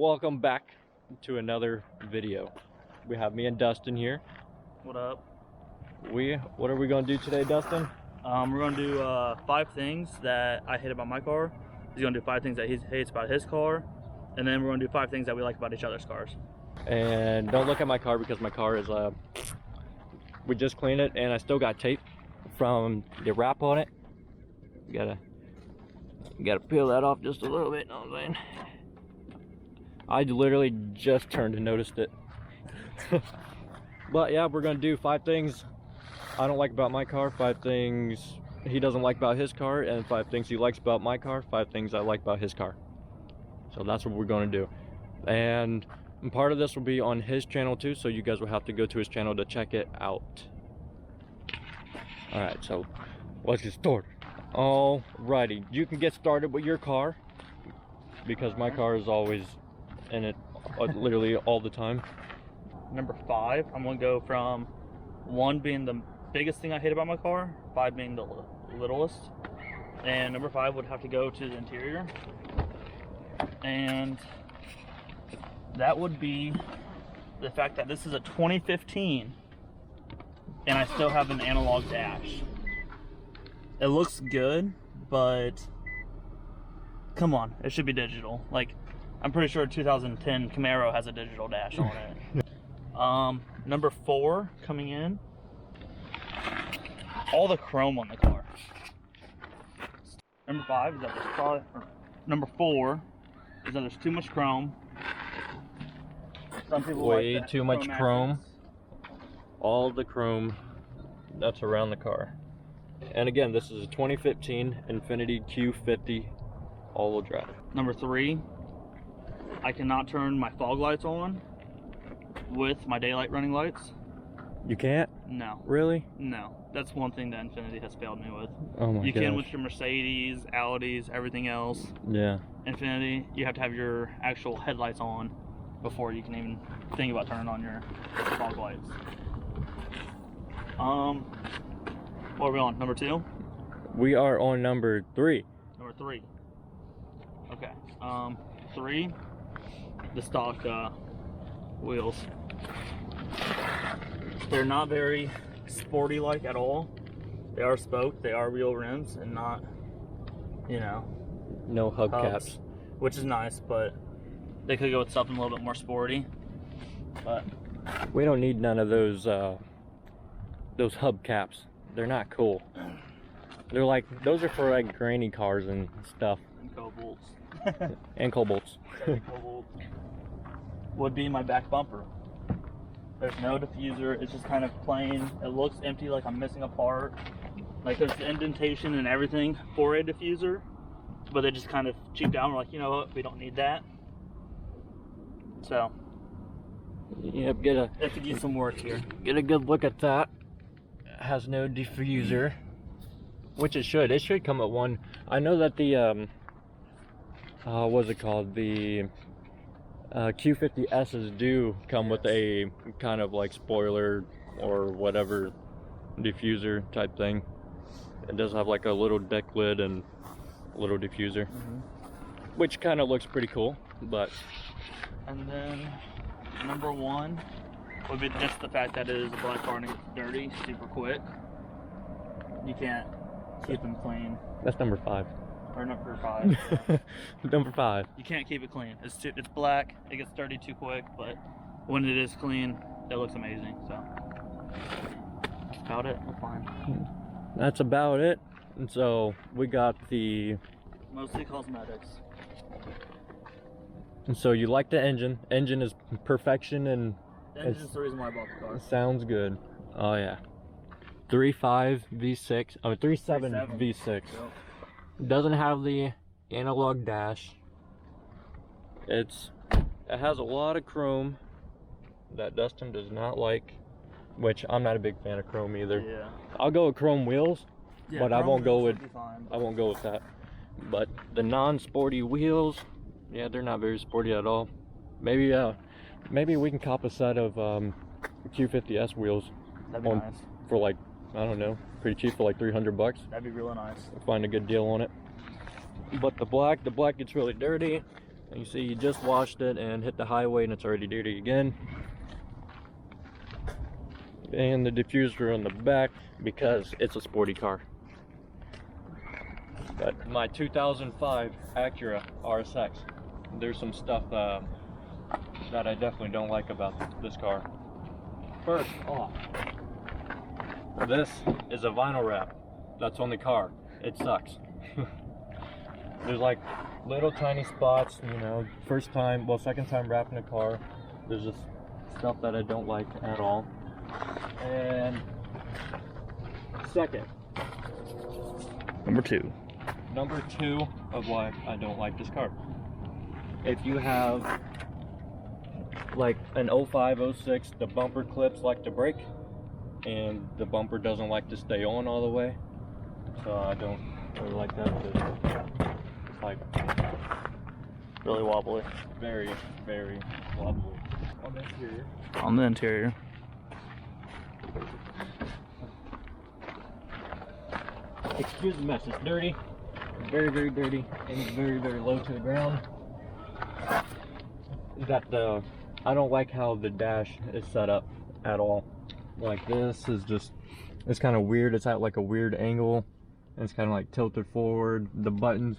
Welcome back to another video. We have me and Dustin here. What up? What are we gonna do today, Dustin? We're gonna do 5 things that I hate about my car. He's gonna do 5 things that he hates about his car, and then we're gonna do 5 things that we like about each other's cars. And don't look at my car because my car is we just cleaned it and I still got tape from the wrap on it. You gotta peel that off just a little bit, know what I'm saying? I literally just turned and noticed it. But yeah, we're gonna do 5 things I don't like about my car, 5 things he doesn't like about his car, and 5 things he likes about my car, 5 things I like about his car. So that's what we're gonna do. And part of this will be on his channel too, so you guys will have to go to his channel to check it out. Alright, so let's get started. Alrighty, you can get started with your car because my car is always in it literally all the time. Number 5, I'm gonna go from 1 being the biggest thing I hate about my car, 5 being the littlest. And number 5 would have to go to the interior. And that would be the fact that this is a 2015 and I still have an analog dash. It looks good, but come on, it should be digital. Like, I'm pretty sure a 2010 Camaro has a digital dash on it. Number 4 coming in, all the chrome on the car. Number 5 is that there's probably, number 4 is that there's too much chrome. Some people way like too much chrome. All the chrome that's around the car. And again, this is a 2015 Infiniti Q50 all-wheel drive. Number 3, I cannot turn my fog lights on with my daylight running lights. You can't? No. Really? No. That's one thing that Infiniti has failed me with. Oh my god. You can with your Mercedes, Audis, everything else. Yeah. Infiniti, you have to have your actual headlights on before you can even think about turning on your fog lights. What are we on? Number 2? We are on number 3. Number 3. Okay. 3, the stock wheels. They're not very sporty like at all. They are spoked, they are real rims and not, you know, No hubcaps. Which is nice, but they could go with something a little bit more sporty. But we don't need none of those hubcaps. They're not cool. They're like, those are for like granny cars and stuff. And Cobalts. And Cobalts. Cobalt would be my back bumper. There's no diffuser, it's just kind of plain. It looks empty, like I'm missing a part. Like there's indentation and everything for a diffuser, but they just kind of cheaped out. We're like, you know what, we don't need that. So, yep, it could use some work here. Get a good look at that. It has no diffuser, which it should. It should come at one. I know that the what's it called? The Q50S's do come with a kind of like spoiler or whatever diffuser type thing. It does have like a little deck lid and a little diffuser, which kind of looks pretty cool. But and then number 1 would be just the fact that it is a black car and it's dirty super quick. You can't keep them clean. that's number 5. Or number 5. Yeah. Number 5. You can't keep it clean. It's black. It gets dirty too quick, but when it is clean, it looks amazing. So that's about it. We're fine. That's about it. And so we got the mostly cosmetics. And so you like the engine. Engine is perfection, and The engine's the reason why I bought the car. it sounds good. Oh yeah. 3.5 V6. Oh, 3.7 V6. Yep. Doesn't have the analog dash. It has a lot of chrome that Dustin does not like, which I'm not a big fan of chrome either. Yeah. I'll go with chrome wheels, Yeah, but I won't go with fine, I won't go with that. But the non-sporty wheels, yeah, they're not very sporty at all. Maybe we can cop a set of Q50S wheels. That'd be nice. For like, I don't know, pretty cheap, for like 300 bucks. That'd be really nice. Find a good deal on it. But the black gets really dirty. And you see you just washed it and hit the highway and it's already dirty again. And the diffuser on the back because it's a sporty car. But my 2005 Acura RSX, there's some stuff that I definitely don't like about this car. First off, this is a vinyl wrap that's on the car. It sucks. There's like little tiny spots, you know, second time wrapping a car. There's just stuff that I don't like at all. And second, number two of why I don't like this car. If you have like an 05, 06, the bumper clips like to break and the bumper doesn't like to stay on all the way. So I don't really like that. It's like Really wobbly. very, very wobbly. On the interior. On the interior. Excuse the mess, it's dirty. Very, very dirty and very, very low to the ground. I don't like how the dash is set up at all. Like this is just, it's kind of weird. It's at like a weird angle. And it's kind of like tilted forward. The buttons,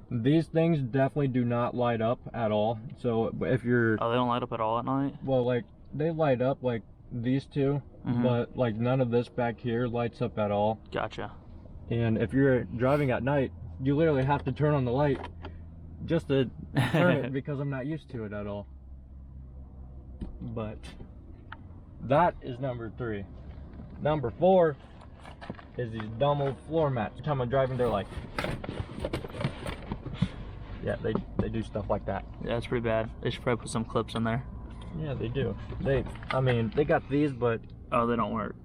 these things definitely do not light up at all. So if you're... Oh, they don't light up at all at night? Well, like they light up like these two, but like none of this back here lights up at all. Gotcha. And if you're driving at night, you literally have to turn on the light just to turn it because I'm not used to it at all. But that is number 3. Number 4 is these dumb old floor mats. Every time I'm driving, they're like, yeah, they do stuff like that. Yeah, it's pretty bad. They should probably put some clips in there. Yeah, they do. I mean, they got these, but oh, they don't work.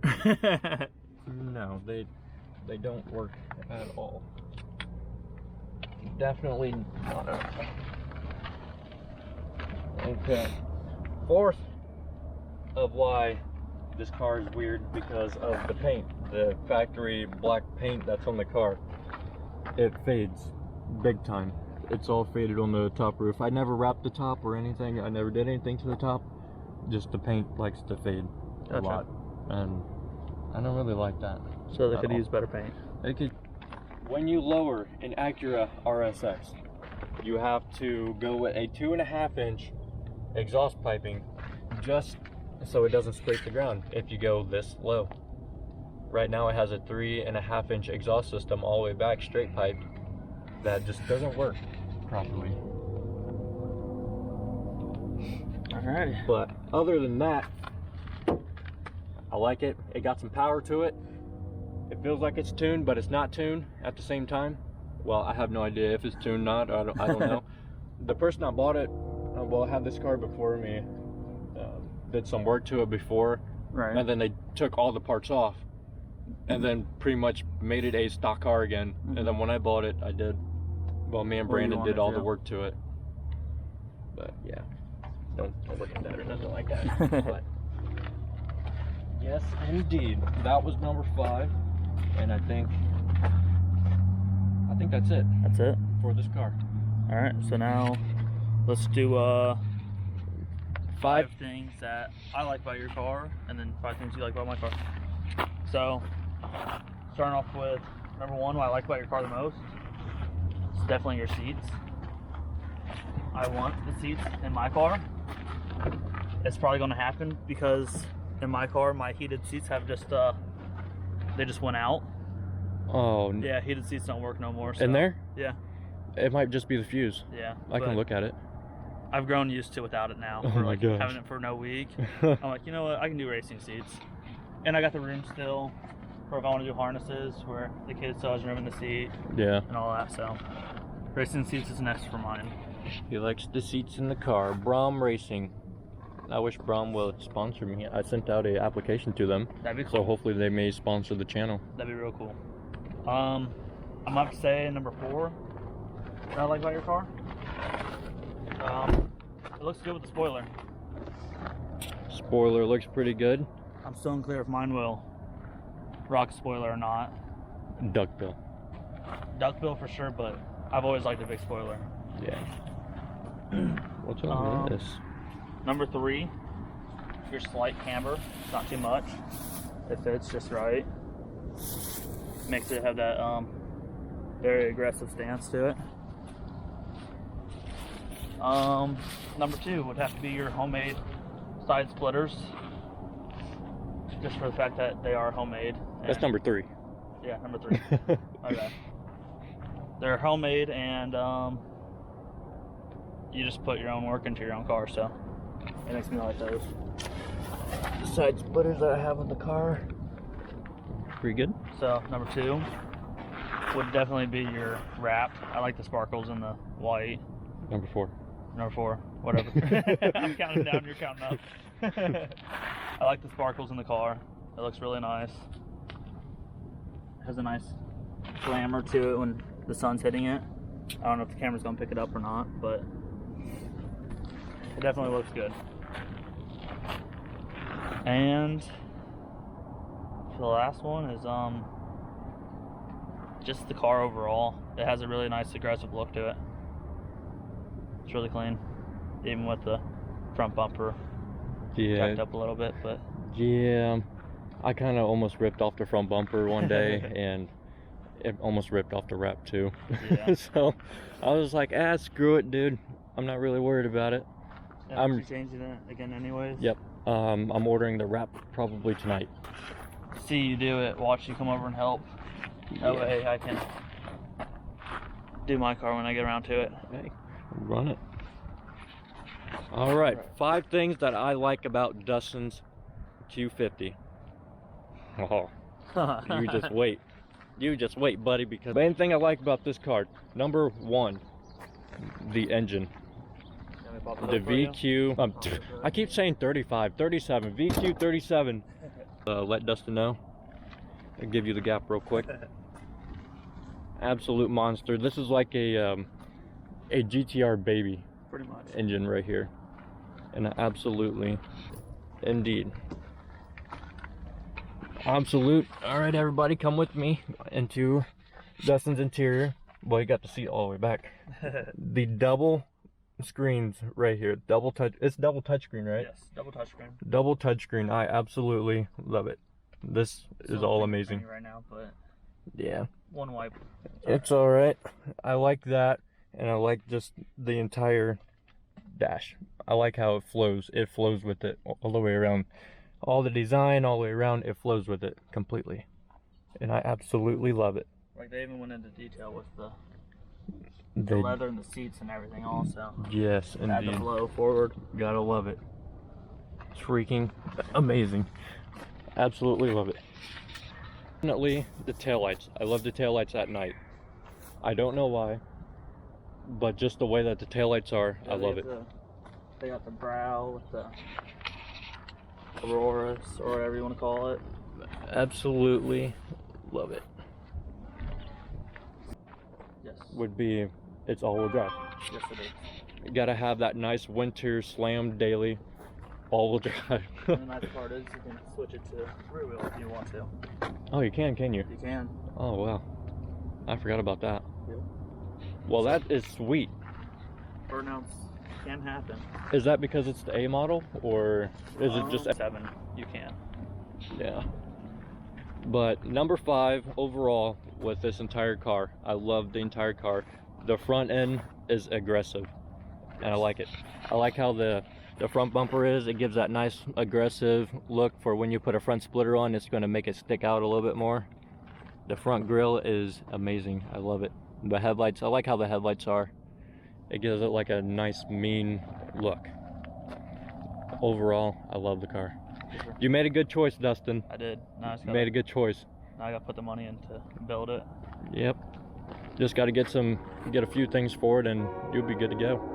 no, they don't work at all. Definitely not. Okay. Fourth of why this car is weird because of the paint. The factory black paint that's on the car. It fades big time. It's all faded on the top roof. I never wrapped the top or anything. I never did anything to the top. Just the paint likes to fade a lot. And I don't really like that. So they could use better paint. They could. When you lower an Acura RSX, you have to go with a 2.5-inch exhaust piping just so it doesn't scrape the ground if you go this low. Right now it has a 3.5-inch exhaust system all the way back, straight piped, that just doesn't work properly. Alrighty. But other than that, I like it. It got some power to it. It feels like it's tuned, but it's not tuned at the same time. Well, I have no idea if it's tuned or not. I don't know. The person that bought it, well, had this car before me, did some work to it before, Right. and then they took all the parts off, and then pretty much made it a stock car again. And then when I bought it, me and Brandon did all the work to it. But yeah, don't look at that or nothing like that. But yes, indeed, that was number 5, and I think that's it. That's it for this car. All right. So now let's do 5 things that I like about your car, and then 5 things you like about my car. So starting off with number 1, what I like about your car the most, it's definitely your seats. I want the seats in my car. It's probably going to happen because in my car, my heated seats have just they just went out. Oh. Yeah, heated seats don't work no more. So, in there? Yeah. It might just be the fuse. Yeah. I can look at it. I've grown used to without it now. Oh for my like gosh. having it for no week. I'm like, you know what? I can do racing seats. And I got the room still for if I want to do harnesses where the kid still has room in the seat. Yeah. And all that. So racing seats is next for mine. He likes the seats in the car. Brom Racing. I wish Brom will sponsor me. I sent out an application to them. That'd be cool. So hopefully they may sponsor the channel. That'd be real cool. I'm gonna have to say number 4 that I like about your car. It looks good with the spoiler. Spoiler looks pretty good. I'm still unclear if mine will rock spoiler or not. Duckbill. Duckbill for sure, but I've always liked a big spoiler. Yeah. What's on this? Number 3, your slight camber, not too much. It fits just right. Makes it have that very aggressive stance to it. Number 2 would have to be your homemade side splitters, just for the fact that they are homemade. That's number 3. Yeah, number 3. Okay. They're homemade, and you just put your own work into your own car, so it makes me like those. The side splitters that I have in the car. Pretty good. So number 2 would definitely be your wrap. I like the sparkles and the white. Number 4. Number 4, whatever. I'm counting down, you're counting up. I like the sparkles in the car. It looks really nice. It has a nice glamour to it when the sun's hitting it. I don't know if the camera's gonna pick it up or not, but it definitely looks good. And the last one is just the car overall. It has a really nice aggressive look to it. It's really clean, even with the front bumper jacked up a little bit. But yeah, I kind of almost ripped off the front bumper one day, and it almost ripped off the wrap too. Yeah. So I was like, screw it, dude. I'm not really worried about it. yeah, I'm changing it again, anyways. Yep. I'm ordering the wrap probably tonight. See you do it. Watch you come over and help. That way I can do my car when I get around to it. Hey, run it. All right, 5 things that I like about Dustin's Q50. Oh, you just wait. You just wait, buddy, because the main thing I like about this car, number 1, the engine. The VQ, I keep saying 35, 37, VQ 37. Let Dustin know. I'll give you the gap real quick. Absolute monster. This is like a GTR baby. Pretty much. Engine right here. And absolutely, indeed. Absolute. All right, everybody, come with me into Dustin's interior. Boy, you got to see it all the way back. The double screens right here. Double touch. It's double touchscreen, right? Yes, double touchscreen. Double touchscreen. I absolutely love it. This is all amazing. Right now, but yeah. One wipe. It's all right. I like that, and I like just the entire dash. I like how it flows. It flows with it all the way around. All the design, all the way around, it flows with it completely, and I absolutely love it. Like they even went into detail with the leather and the seats and everything also. Yes, indeed. Add the flow forward. Gotta love it. It's freaking amazing. Absolutely love it. Definitely the taillights. I love the taillights at night. I don't know why, but just the way that the taillights are, I love it. They got the brow with the Auroras, or whatever you want to call it. Absolutely love it. Yes. Would be, it's all-wheel drive. Yes, it is. You gotta have that nice winter slam daily all-wheel drive. And the nice part is you can switch it to rear wheel if you want to. Oh, you can you? You can. Oh, wow. I forgot about that. Yep. Well, that is sweet. Burnouts can happen. Is that because it's the A model, or is it just 7? You can. Yeah. But number 5 overall with this entire car, I love the entire car. The front end is aggressive, and I like it. I like how the front bumper is. It gives that nice aggressive look for when you put a front splitter on. It's going to make it stick out a little bit more. The front grille is amazing. I love it. The headlights, I like how the headlights are. It gives it like a nice mean look. Overall, I love the car. You made a good choice, Dustin. I did. Now You made a good choice. Now I got to put the money in to build it. Yep. Just got to get a few things for it, and you'll be good to go.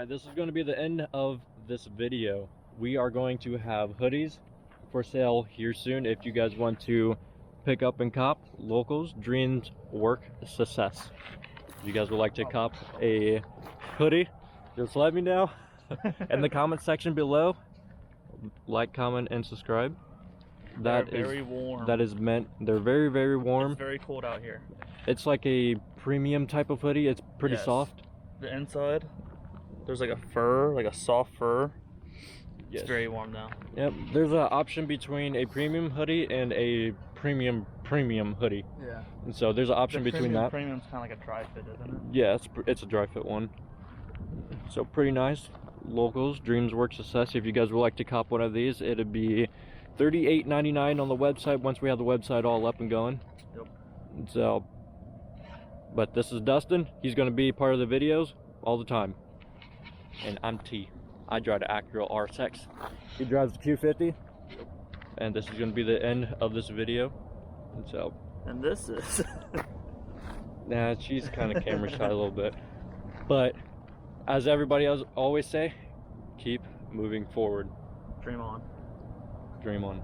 Alright, this is going to be the end of this video. We are going to have hoodies for sale here soon. If you guys want to pick up and cop, Lowcals, dreams, work, success. If you guys would like to cop a hoodie, just let me know in the comment section below. Like, comment, and subscribe. They're very warm. That is meant. They're very, very warm. It's very cold out here. It's like a premium type of hoodie. It's pretty soft. The inside, there's like a fur, like a soft fur. Yes. It's very warm now. Yep. There's an option between a premium hoodie and a premium hoodie. Yeah. And so there's an option between that. Premium's kind of like a dry fit, isn't it? Yeah, it's a dry fit one. So pretty nice. Lowcals, dreams, work, success. If you guys would like to cop one of these, it'd be $38.99 on the website once we have the website all up and going. Yep. So, but this is Dustin. He's going to be part of the videos all the time. And I'm T. I drive the Acura RSX. He drives the Q50. And this is going to be the end of this video. And so. And this is. Nah, she's kind of camera shy a little bit. But as everybody else always say, keep moving forward. Dream on. Dream on.